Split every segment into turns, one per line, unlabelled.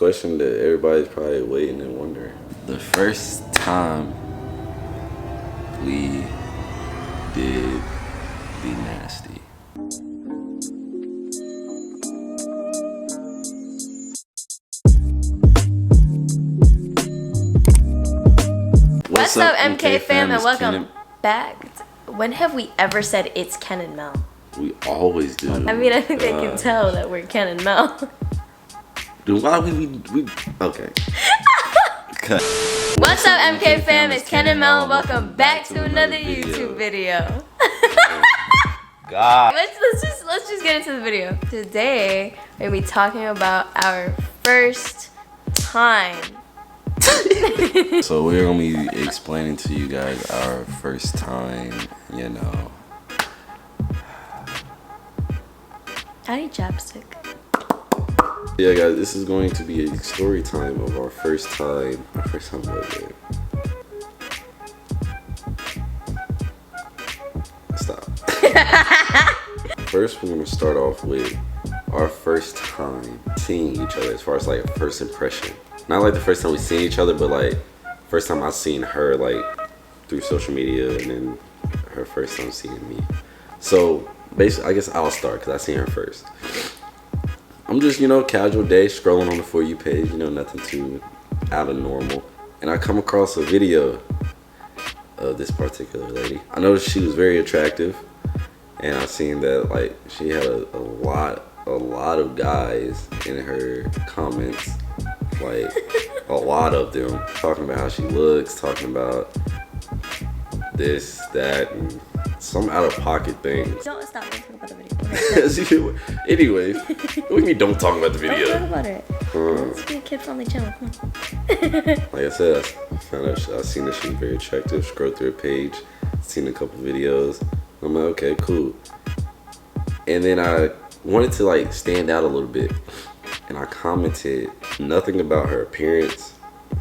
question that everybody's probably waiting and wondering. The first time we did the nasty.
What's up, MK fam, and welcome back. When have we ever said it's Ken and Mel?
We always do.
I mean, I think they can tell that we're Ken and Mel.
Dude, why we okay.
What's up, MK fam? It's Ken and Mel, and welcome back to another YouTube video.
God.
Let's just get into the video. Today we're gonna be talking about our first time.
So we're gonna be explaining to you guys our first time, you know.
I need chapstick.
Yeah, guys, this is going to be a story time of our first time. Our first time was it? Stop. First, we're gonna start off with our first time seeing each other, as far as like first impression. Not like the first time we seen each other, but like first time I seen her like through social media, and then her first time seeing me. So basically, I guess I'll start because I seen her first. I'm just, you know, casual day scrolling on the For You page, you know, nothing too out of normal, and I come across a video of this particular lady. I noticed she was very attractive, and I seen that like she had a lot of guys in her comments. Like a lot of them talking about how she looks, talking about this, that, and some out of pocket things.
Don't stop talking about the video.
Anyways, what do you mean don't talk about the video?
Don't talk about it. Let's be a kid-friendly channel. Come on.
Like I said, I seen that she was very attractive. Scrolled through her page, seen a couple videos. I'm like, okay, cool. And then I wanted to like stand out a little bit. And I commented nothing about her appearance,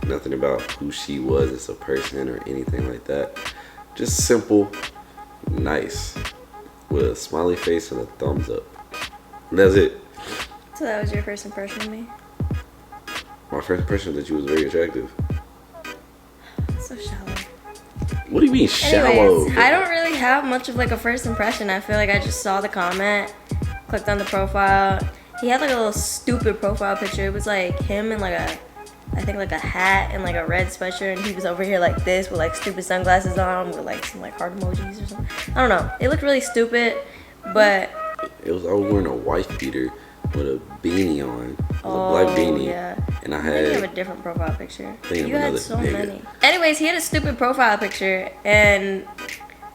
nothing about who she was as a person or anything like that. Just simple, nice, with a smiley face and a thumbs up. And that's it.
So that was your first impression of me?
My first impression was that you was very attractive.
So shallow.
What do you mean shallow?
Anyways, I don't really have much of like a first impression. I feel like I just saw the comment, clicked on the profile. He had like a little stupid profile picture. It was like him in like I think like a hat and like a red sweatshirt, and he was over here like this with like stupid sunglasses on with like some like heart emojis or something. I don't know. It looked really stupid, but
I was wearing a wife beater with a beanie on. It was a black beanie.
Yeah.
And I
think you have a different profile picture. You had so
nigga.
many. Anyways, he had a stupid profile picture, and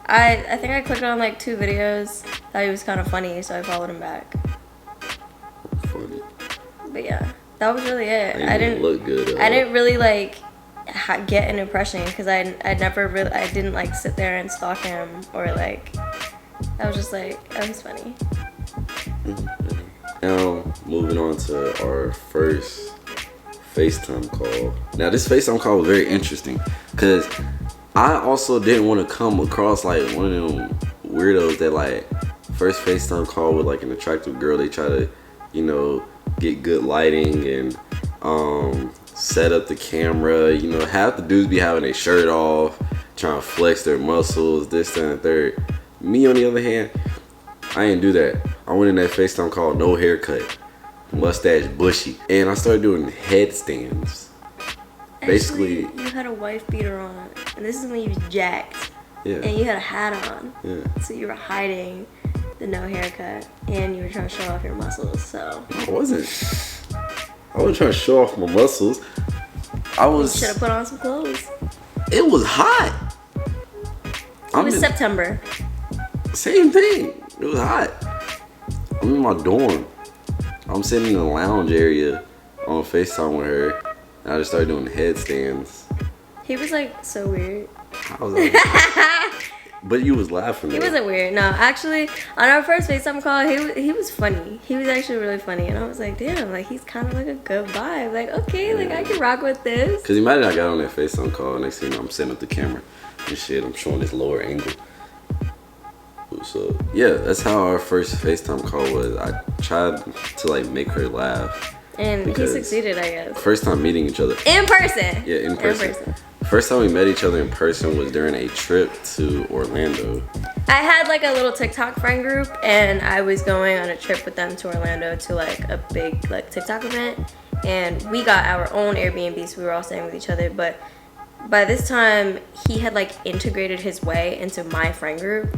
I think I clicked on like 2 videos. Thought he was kind of funny, so I followed him back.
Funny.
But yeah, that was really it.
I didn't look good.
I didn't really like get an impression because I didn't like sit there and stalk him or like. I was just like, that was funny.
Now moving on to our first FaceTime call. Now this FaceTime call was very interesting because I also didn't want to come across like one of them weirdos that like first FaceTime call with like an attractive girl. They try to, you know, get good lighting and set up the camera. You know, half the dudes be having their shirt off, trying to flex their muscles, this, that, and the third. Me, on the other hand, I didn't do that. I went in that FaceTime call, no haircut, mustache bushy, and I started doing headstands. Basically,
you had a wife beater on, and this is when you was jacked.
Yeah.
And you had a hat on.
Yeah.
So you were hiding the no haircut, and you were trying to show off your muscles. So
I wasn't trying to show off my muscles.
You should have put on some clothes.
It was hot.
It was September.
Same thing. It was hot. I'm in my dorm. I'm sitting in the lounge area on FaceTime with her, and I just started doing headstands.
He was like so weird.
I was like, but you was laughing.
He wasn't weird. No, actually, on our first FaceTime call, he was funny. He was actually really funny, and I was like, damn, like he's kind of like a good vibe. Like, okay, like I can rock with this.
Cause imagine I got on that FaceTime call, and next thing you know, I'm setting up the camera and shit. I'm showing this lower angle. So yeah, that's how our first FaceTime call was. I tried to like make her laugh.
And he
Because
succeeded, I guess.
First time meeting each other.
In person.
Yeah, in person. First time we met each other in person was during a trip to Orlando.
I had like a little TikTok friend group, and I was going on a trip with them to Orlando to like a big like TikTok event, and we got our own Airbnb, so we were all staying with each other. But by this time, he had like integrated his way into my friend group,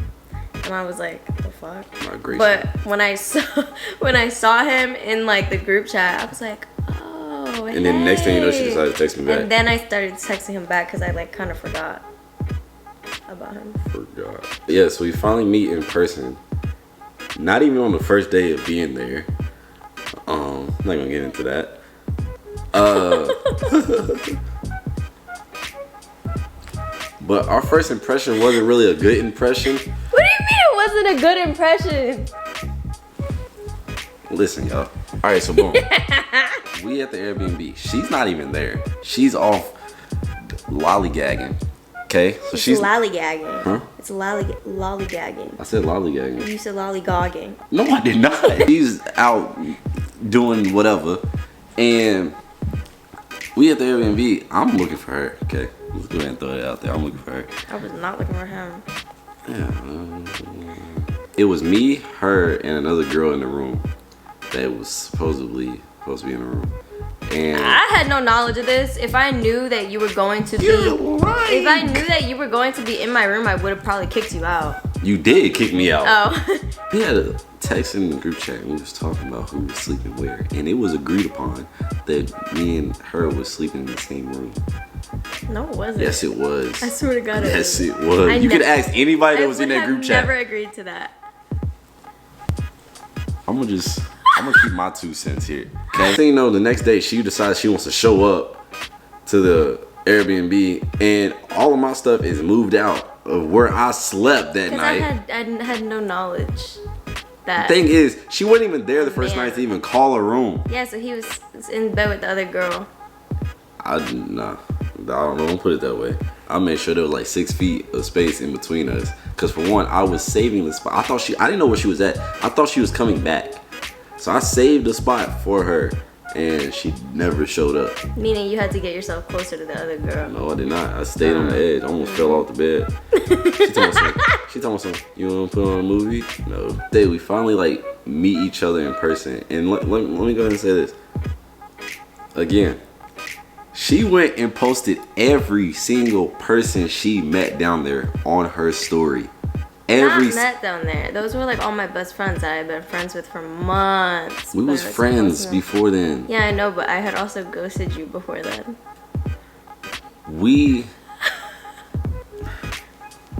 and I was like, the fuck?
Migration.
But when I saw him in like the group chat, I was like, oh,
and then next thing you know, she decided to text me back.
And then I started texting him back because I like kind of forgot about him.
Forgot. Yeah, so we finally meet in person. Not even on the first day of being there. I'm not gonna get into that. But our first impression wasn't really a good impression.
What do you mean it wasn't a good impression?
Listen, y'all. All right, so boom. We at the Airbnb. She's not even there. She's off lollygagging. Okay, so she's
lollygagging.
Huh?
It's lollygagging.
I said lollygagging.
You said lollygogging.
No, I did not. She's out doing whatever, and we at the Airbnb. I'm looking for her. Okay, let's go ahead and throw it out there. I'm looking for her.
I was not looking for him.
Yeah, it was me, her, and another girl in the room that was supposedly supposed to be in the room. And
I had no knowledge of this. If I knew that you were going to if I knew that you were going to be in my room, I would have probably kicked you out.
You did kick me out.
Oh.
We had a text in the group chat and we was talking about who was sleeping where, and it was agreed upon that me and her was sleeping in the same room.
No, it wasn't.
Yes, it was.
I swear to God, it
yes,
was.
it was. You could ask anybody that was in that group chat.
I never agreed to that.
I'm gonna keep my 2 cents here. Okay. So, you know, the next day she decides she wants to show up to the Airbnb, and all of my stuff is moved out of where I slept that night.
I had no knowledge. That
The thing is, she wasn't even there the first night to even call her room.
Yeah, so he was in bed with the other girl.
I don't put it that way. I made sure there was like 6 feet of space in between us. Cause for one, I was saving the spot. I didn't know where she was at. I thought she was coming back. So I saved the spot for her, and she never showed up.
Meaning you had to get yourself closer to the other girl.
No, I did not. I stayed on the edge. I almost fell off the bed. She told me something. You want to put on a movie? No. Day we finally like meet each other in person, and let me go ahead and say this again. She went and posted every single person she met down there on her story.
Not met down there. Those were like all my best friends that I've been friends with for months.
We was friends before then.
Yeah, I know, but I had also ghosted you before then.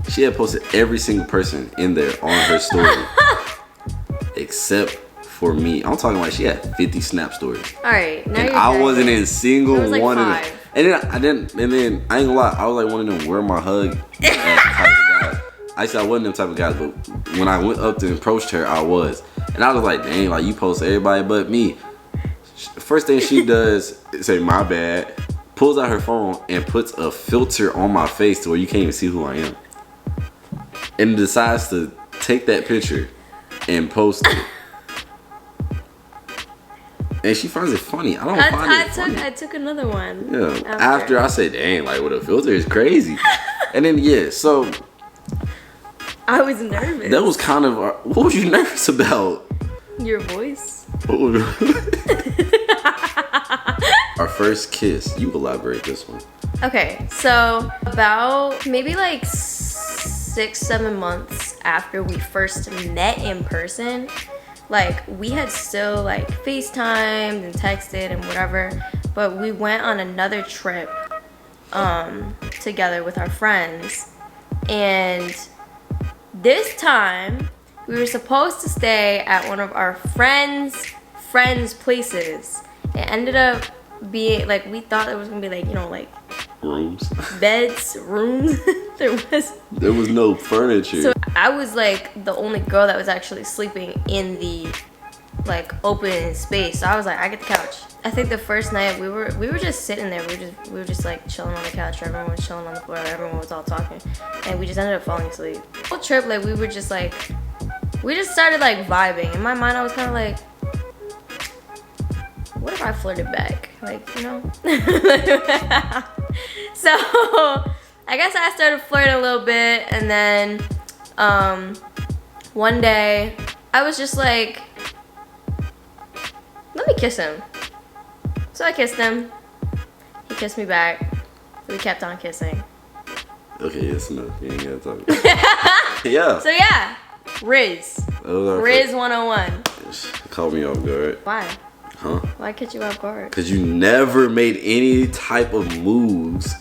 She had posted every single person in there on her story. Except for me. I'm talking like she had 50 snap stories.
Alright, now
and
you're
I wasn't in single
like
one
5.
of them. And then I ain't gonna lie, I was like one of them wear my hug type of guys. I wasn't them type of guys, but when I went up to approach her, I was. And I was like, dang, like you post everybody but me. First thing she does is say, my bad, pulls out her phone and puts a filter on my face to where you can't even see who I am. And decides to take that picture and post it. And she finds it funny. I don't find it funny.
I took another one.
Yeah. After I said, dang, like with a filter is crazy. And then, yeah, so.
I was nervous.
That was kind of, what was you nervous about?
Your voice.
Our first kiss. You elaborate this one.
Okay, so about maybe like 6-7 months after we first met in person, like we had still like FaceTimed and texted and whatever, but we went on another trip together with our friends, and this time we were supposed to stay at one of our friends' places. It ended up being like, we thought it was gonna be like, you know, like
rooms,
beds, rooms. there was
no furniture.
So I was like the only girl that was actually sleeping in the like open space. So I was like, I get the couch. I think the first night we were just sitting there. We were just like chilling on the couch. Everyone was chilling on the floor. Everyone was all talking, and we just ended up falling asleep. The whole trip, like we just started like vibing. In my mind, I was kind of like, what if I flirted back? Like, you know? So, I guess I started flirting a little bit, and then one day, I was just like, let me kiss him. So I kissed him. He kissed me back. We kept on kissing.
Okay, yes, no, you ain't gotta talk. Yeah.
So yeah, Riz. Riz 101.
Caught me off guard.
Why?
Huh?
Why catch you off guard?
Because you never made any type of moves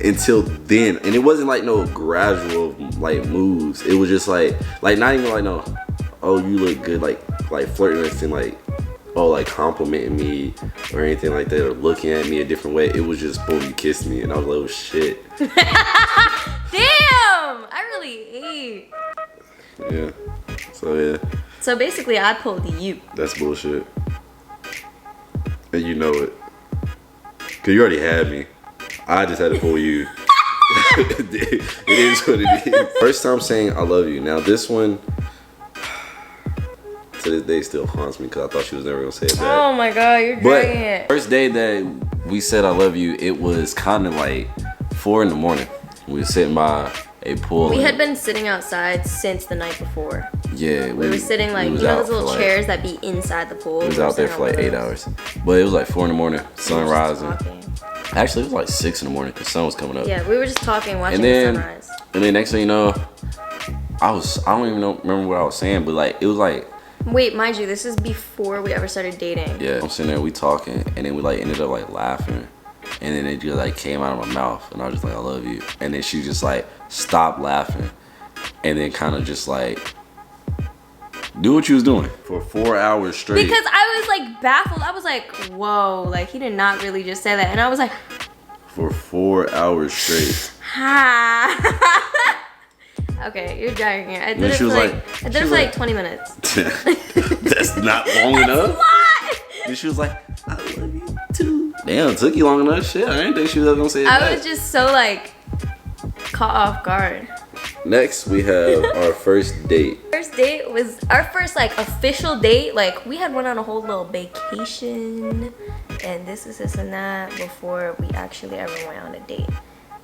until then. And it wasn't like no gradual like moves. It was just like not even like no, oh, you look good, like flirting and like, oh, like complimenting me or anything like that, or looking at me a different way. It was just boom, you kissed me, and I was like, oh shit.
Damn! I really ate.
Yeah. So yeah.
So basically, I pulled you.
That's bullshit. And you know it. Cause you already had me. I just had to pull you. It is what it is. First time saying I love you. Now this one, to this day, still haunts me because I thought she was never gonna say it back.
Oh my god, you're dragging it.
First day that we said I love you, it was kind of like 4 in the morning. We were sitting by a pool.
We had been sitting outside since the night before.
Yeah,
we were sitting like, you know those little chairs that be inside the pool?
We was out there for like 8 hours. But it was like 4 in the morning, sun rising. Actually, it was like 6 in the morning because sun was coming up.
Yeah, we were just talking, watching the sunrise.
And then next thing you know, I don't even remember what I was saying, but like, it was like.
Wait, mind you, this is before we ever started dating.
Yeah, I'm sitting there, we talking, and then we like ended up like laughing. And then it just like came out of my mouth, and I was just like, I love you. And then she just like stopped laughing, and then kind of just like do what you was doing for 4 hours straight.
Because I was like baffled. I was like, whoa, like he did not really just say that. And I was like,
for 4 hours straight.
Ha. Okay, you're dragging it. I did it for like 20 minutes.
That's not long enough. And she was like, I love you too. Damn, it took you long enough. Shit, I didn't think she was ever gonna say it back.
I was just so like caught off guard.
Next, we have our first date.
First date was our first like official date. Like we had went on a whole little vacation and this and that before we actually ever went on a date.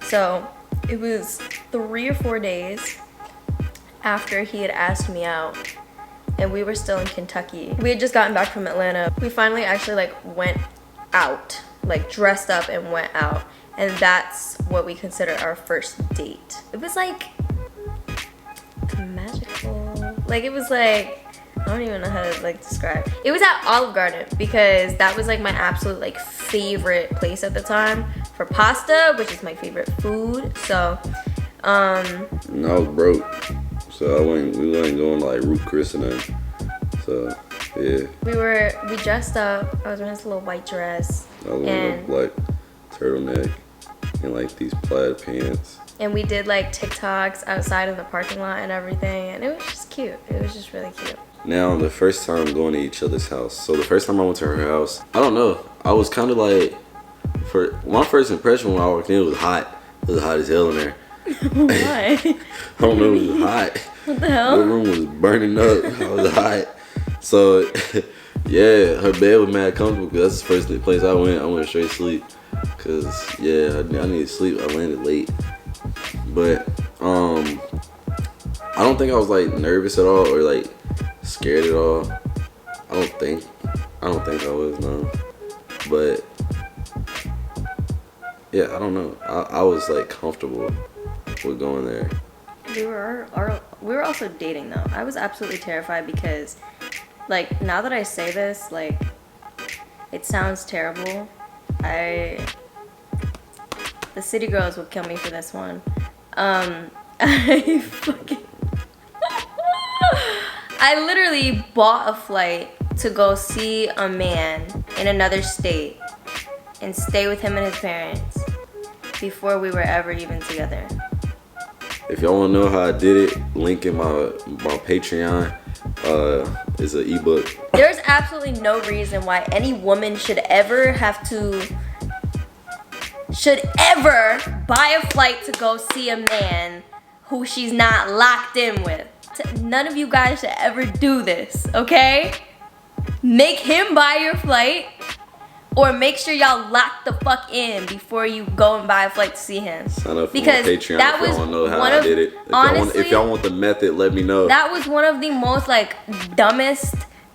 So it was 3 or 4 days after he had asked me out, and we were still in Kentucky. We had just gotten back from Atlanta. We finally actually like went out, like dressed up and went out, and that's what we consider our first date. It was like magical. Like it was like, I don't even know how to like describe. It was at Olive Garden because that was like my absolute like favorite place at the time for pasta, which is my favorite food. So
and I was broke, so we weren't going to like Ruth Chris and that. So yeah.
We dressed up. I was wearing this little white dress.
I was wearing a black turtleneck and like these plaid pants.
And we did like TikToks outside of the parking lot and everything, and it was just cute. It was just really cute.
Now, the first time going to each other's house. So the first time I went to her house, I don't know. I was kind of like, for my first impression when I walked in, it was hot. It was hot as hell in there.
Why?
I don't know, it was hot.
What the hell?
The room was burning up. I was hot. So, yeah, her bed was mad comfortable because that's the first place I went. I went straight to sleep. Because, yeah, I needed sleep. I landed late. But, I don't think I was, like, nervous at all or, like, scared at all. I don't think I was, no. But, yeah, I don't know. I was, like, comfortable with going there.
We were also dating though. I was absolutely terrified because, like, now that I say this, like, it sounds terrible. The city girls would kill me for this one. I literally bought a flight to go see a man in another state and stay with him and his parents before we were ever even together.
If y'all want to know how I did it, link in my Patreon is an ebook.
There's absolutely no reason why any woman should ever buy a flight to go see a man who she's not locked in with. None of you guys should ever do this, okay? Make him buy your flight or make sure y'all lock the fuck in before you go and buy a flight to see him.
Sign up for
Because
my Patreon
that
if
was
y'all want to know how
one
I
of-
did it.
honestly,
If y'all want the method, let me know.
That was one of the most like dumbest,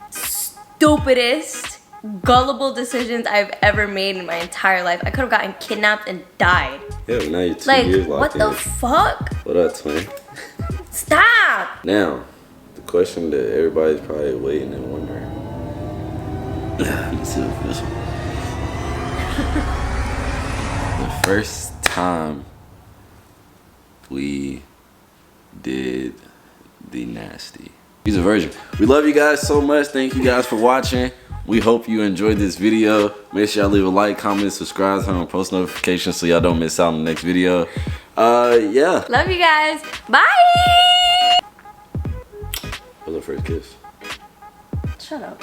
stupidest, gullible decisions I've ever made in my entire life. I could have gotten kidnapped and died.
Yeah, now you're 2
Like,
years
what
locked
the
in.
fuck?
What up, twin?
Stop!
Now, the question that everybody's probably waiting and wondering. Let's see what this one. The first time we did the nasty. He's a virgin. We love you guys so much. Thank you guys for watching. We hope you enjoyed this video. Make sure y'all leave a like, comment, subscribe, turn on post notifications so y'all don't miss out on the next video. Yeah.
Love you guys. Bye!
That was our first kiss.
Shut up.